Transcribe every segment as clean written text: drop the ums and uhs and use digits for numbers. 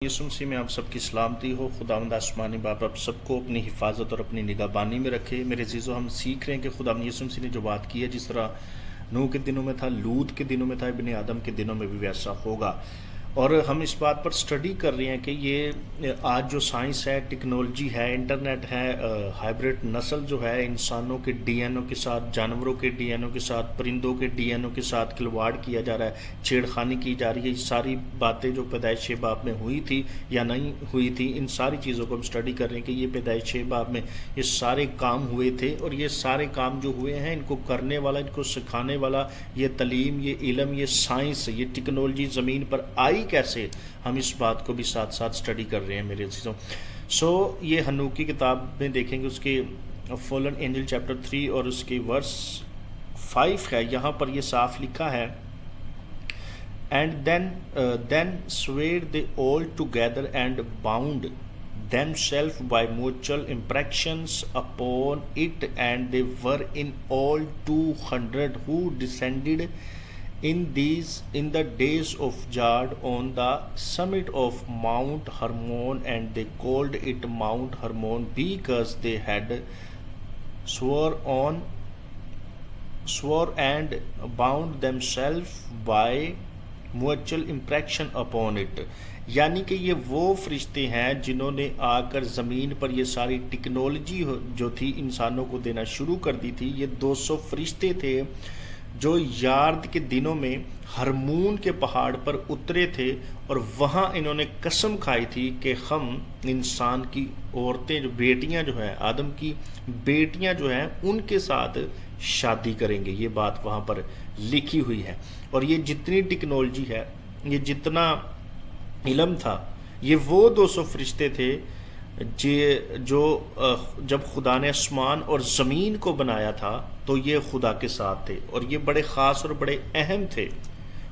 یسوع مسیح میں آپ سب کی سلامتی ہو۔ خداوند آسمانی باپ آپ سب کو اپنی حفاظت اور اپنی نگہبانی میں رکھے۔ میرے عزیزو، ہم سیکھ رہے ہیں کہ خداوند یسوع مسیح نے جو بات کی ہے، جس طرح نوح کے دنوں میں تھا، لوط کے دنوں میں تھا، ابن آدم کے دنوں میں بھی ویسا ہوگا۔ اور ہم اس بات پر سٹڈی کر رہے ہیں کہ یہ آج جو سائنس ہے، ٹیکنالوجی ہے، انٹرنیٹ ہے، ہائبرڈ نسل جو ہے، انسانوں کے ڈی این او کے ساتھ، جانوروں کے ڈی این او کے ساتھ، پرندوں کے ڈی این او کے ساتھ کھلواڑ کیا جا رہا ہے، چھیڑ خانی کی جا رہی ہے۔ یہ ساری باتیں جو پیدائش باب میں ہوئی تھی یا نہیں ہوئی تھی، ان ساری چیزوں کو ہم سٹڈی کر رہے ہیں کہ یہ پیدائش باب میں یہ سارے کام ہوئے تھے، اور یہ سارے کام جو ہوئے ہیں، ان کو کرنے والا، ان کو سکھانے والا، یہ تعلیم، یہ علم، یہ سائنس، یہ ٹیکنالوجی زمین پر آئی کیسے، ہم اس بات کو بھی ساتھ ساتھ سٹڈی کر رہے ہیں میرے عزیزوں۔ یہ حنوک کی کتاب میں دیکھیں گے، اس کے فولن اینجل چیپٹر 3 اور اس کے ورس 5 ہے، یہاں پر یہ صاف لکھا ہے، And then swayed they all together and bound themselves by mutual impressions upon it, and they were in all 200 who descended in the days of Jad on the summit of Mount Hermon, and they called it Mount Hermon because they had swore and bound themselves by mutual impression upon it۔ یعنی کہ یہ وہ فرشتے ہیں جنہوں نے آ کر زمین پر یہ ساری ٹیکنالوجی جو تھی انسانوں کو دینا شروع کر دی تھی۔ یہ 200 فرشتے تھے جو یارد کے دنوں میں ہرمون کے پہاڑ پر اترے تھے، اور وہاں انہوں نے قسم کھائی تھی کہ ہم انسان کی عورتیں، جو بیٹیاں جو ہیں، آدم کی بیٹیاں جو ہیں، ان کے ساتھ شادی کریں گے۔ یہ بات وہاں پر لکھی ہوئی ہے۔ اور یہ جتنی ٹیکنالوجی ہے، یہ جتنا علم تھا، یہ وہ 200 فرشتے تھے جو جب خدا نے آسمان اور زمین کو بنایا تھا تو یہ خدا کے ساتھ تھے، اور یہ بڑے خاص اور بڑے اہم تھے۔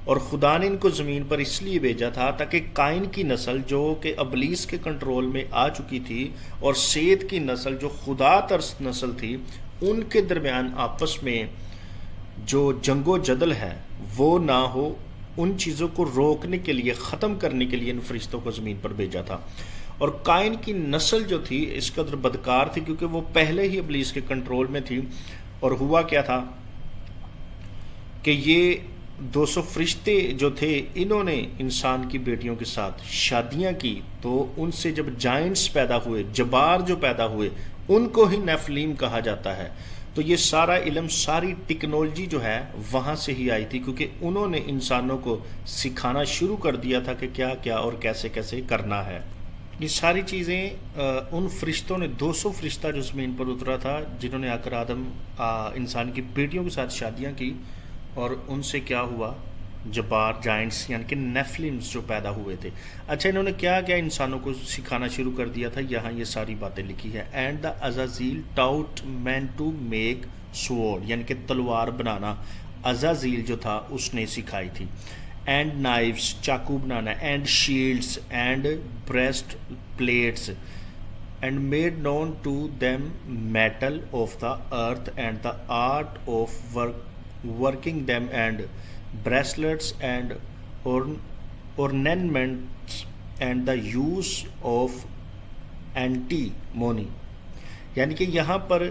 اور خدا نے ان کو زمین پر اس لیے بھیجا تھا تاکہ قائن کی نسل جو کہ ابلیس کے کنٹرول میں آ چکی تھی، اور سیت کی نسل جو خدا ترس نسل تھی، ان کے درمیان آپس میں جو جنگ و جدل ہے وہ نہ ہو۔ ان چیزوں کو روکنے کے لیے، ختم کرنے کے لیے ان فرشتوں کو زمین پر بھیجا تھا۔ اور قائن کی نسل جو تھی اس قدر بدکار تھی کیونکہ وہ پہلے ہی ابلیس کے کنٹرول میں تھی۔ اور ہوا کیا تھا کہ یہ 200 فرشتے جو تھے، انہوں نے انسان کی بیٹیوں کے ساتھ شادیاں کی، تو ان سے جب جائنٹس پیدا ہوئے، جبار جو پیدا ہوئے، ان کو ہی نیفلیم کہا جاتا ہے۔ تو یہ سارا علم، ساری ٹیکنالوجی جو ہے وہاں سے ہی آئی تھی، کیونکہ انہوں نے انسانوں کو سکھانا شروع کر دیا تھا کہ کیا کیا اور کیسے کیسے کرنا ہے۔ یہ ساری چیزیں ان فرشتوں نے، 200 فرشتہ جو زمین پر اترا تھا، جنہوں نے آ کر انسان کی بیٹیوں کے ساتھ شادیاں کی، اور ان سے کیا ہوا، جبار، جائنٹس یعنی کہ نیفلمز جو پیدا ہوئے تھے۔ اچھا، انہوں نے کیا کیا انسانوں کو سکھانا شروع کر دیا تھا، یہاں یہ ساری باتیں لکھی ہے۔ And the Azazel taught men to make sword, یعنی کہ تلوار بنانا عزازیل جو تھا اس نے سکھائی تھی۔ اینڈ نائفس، چاقو بنانا، and shields and breast plates, and made known to them metal of the earth and the art of working them, and bracelets and ornaments, and the use of antimony۔ یعنی کہ یہاں پر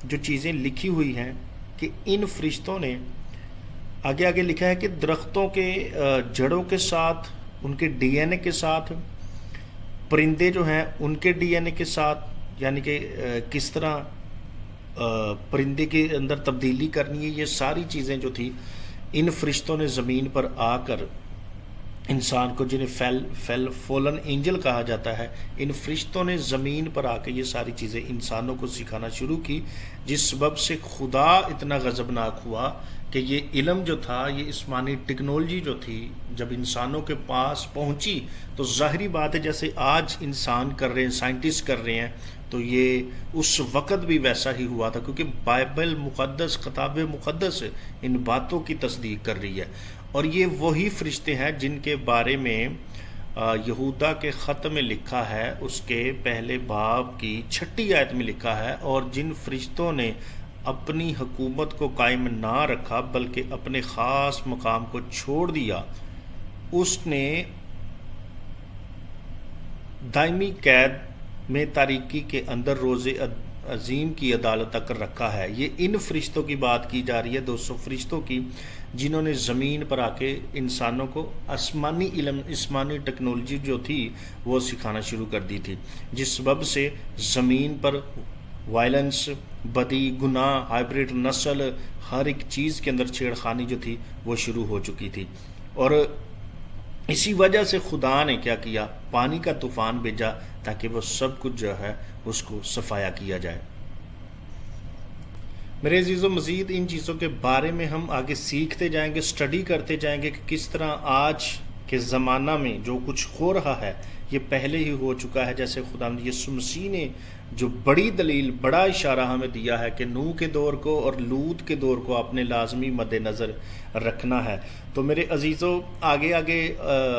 جو چیزیں لکھی ہوئی ہیں کہ ان فرشتوں نے آگے آگے لکھا ہے کہ درختوں کے جڑوں کے ساتھ، ان کے ڈی این اے کے ساتھ، پرندے جو ہیں ان کے ڈی این اے کے ساتھ، یعنی کہ کس طرح پرندے کے اندر تبدیلی کرنی ہے، یہ ساری چیزیں جو تھی ان فرشتوں نے زمین پر آ کر انسان کو، جنہیں فولن اینجل کہا جاتا ہے، ان فرشتوں نے زمین پر آ کے یہ ساری چیزیں انسانوں کو سکھانا شروع کی، جس سبب سے خدا اتنا غضبناک ہوا کہ یہ علم جو تھا، یہ اسمانی ٹیکنالوجی جو تھی، جب انسانوں کے پاس پہنچی تو ظاہری بات ہے جیسے آج انسان کر رہے ہیں، سائنٹسٹ کر رہے ہیں، تو یہ اس وقت بھی ویسا ہی ہوا تھا، کیونکہ بائبل مقدس، کتاب مقدس ان باتوں کی تصدیق کر رہی ہے۔ اور یہ وہی فرشتے ہیں جن کے بارے میں یہودا کے خط میں لکھا ہے، اس کے پہلے باب کی 6 آیت میں لکھا ہے، اور جن فرشتوں نے اپنی حکومت کو قائم نہ رکھا بلکہ اپنے خاص مقام کو چھوڑ دیا، اس نے دائمی قید میں تاریکی کے اندر روز عظیم کی عدالت تک رکھا ہے۔ یہ ان فرشتوں کی بات کی جا رہی ہے، 200 فرشتوں کی، جنہوں نے زمین پر آ کے انسانوں کو آسمانی علم، آسمانی ٹیکنالوجی جو تھی وہ سکھانا شروع کر دی تھی، جس سبب سے زمین پر وائلنس، بدی، گناہ، ہائبرڈ نسل، ہر ایک چیز کے اندر چھیڑخانی جو تھی وہ شروع ہو چکی تھی۔ اور اسی وجہ سے خدا نے کیا کیا، پانی کا طوفان بھیجا تاکہ وہ سب کچھ جو ہے اس کو صفایا کیا جائے۔ میرے عزیزو، مزید ان چیزوں کے بارے میں ہم آگے سیکھتے جائیں گے، سٹڈی کرتے جائیں گے کہ کس طرح آج کے زمانہ میں جو کچھ ہو رہا ہے یہ پہلے ہی ہو چکا ہے۔ جیسے خدا یسوع مسیح نے جو بڑی دلیل، بڑا اشارہ ہمیں دیا ہے کہ نوح کے دور کو اور لوط کے دور کو اپنے لازمی مد نظر رکھنا ہے۔ تو میرے عزیزو، آگے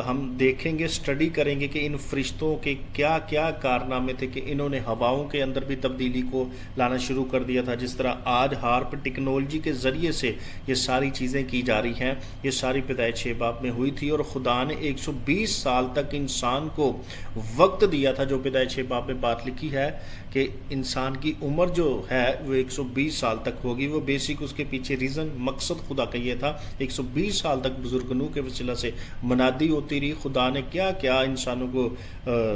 ہم دیکھیں گے، سٹڈی کریں گے کہ ان فرشتوں کے کیا کیا کارنامے تھے کہ انہوں نے ہواؤں کے اندر بھی تبدیلی کو لانا شروع کر دیا تھا۔ جس طرح آج ہارپ ٹیکنالوجی کے ذریعے سے یہ ساری چیزیں کی جا رہی ہیں، یہ ساری پیدائش 6 باب میں ہوئی تھی، اور خدا نے 120 سال تک انسان کو وقت دیا تھا، جو پیدائش 6 باب میں بات لکھی ہے کہ انسان کی عمر جو ہے وہ 120 سال تک ہوگی۔ وہ بیسک اس کے پیچھے ریزن، مقصد خدا کا یہ تھا۔ 120 سال تک بزرگ نوح کے وسیلہ سے منادی ہوتی رہی، خدا نے کیا کیا انسانوں کو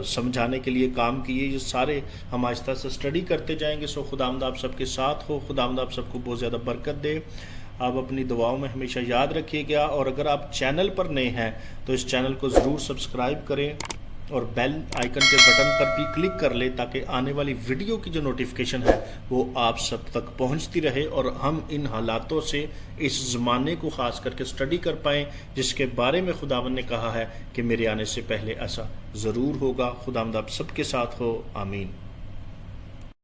سمجھانے کے لیے کام کیے، یہ سارے ہم آہستہ سے سٹڈی کرتے جائیں گے۔ سو خداوند آپ سب کے ساتھ ہو، خداوند آپ سب کو بہت زیادہ برکت دے۔ آپ اپنی دعاؤں میں ہمیشہ یاد رکھیے گا، اور اگر آپ چینل پر نئے ہیں تو اس چینل کو ضرور سبسکرائب کریں اور بیل آئیکن کے بٹن پر بھی کلک کر لیں تاکہ آنے والی ویڈیو کی جو نوٹیفیکیشن ہے وہ آپ سب تک پہنچتی رہے، اور ہم ان حالاتوں سے اس زمانے کو خاص کر کے سٹڈی کر پائیں جس کے بارے میں خداوند نے کہا ہے کہ میرے آنے سے پہلے ایسا ضرور ہوگا۔ خداوند آپ سب کے ساتھ ہو، آمین۔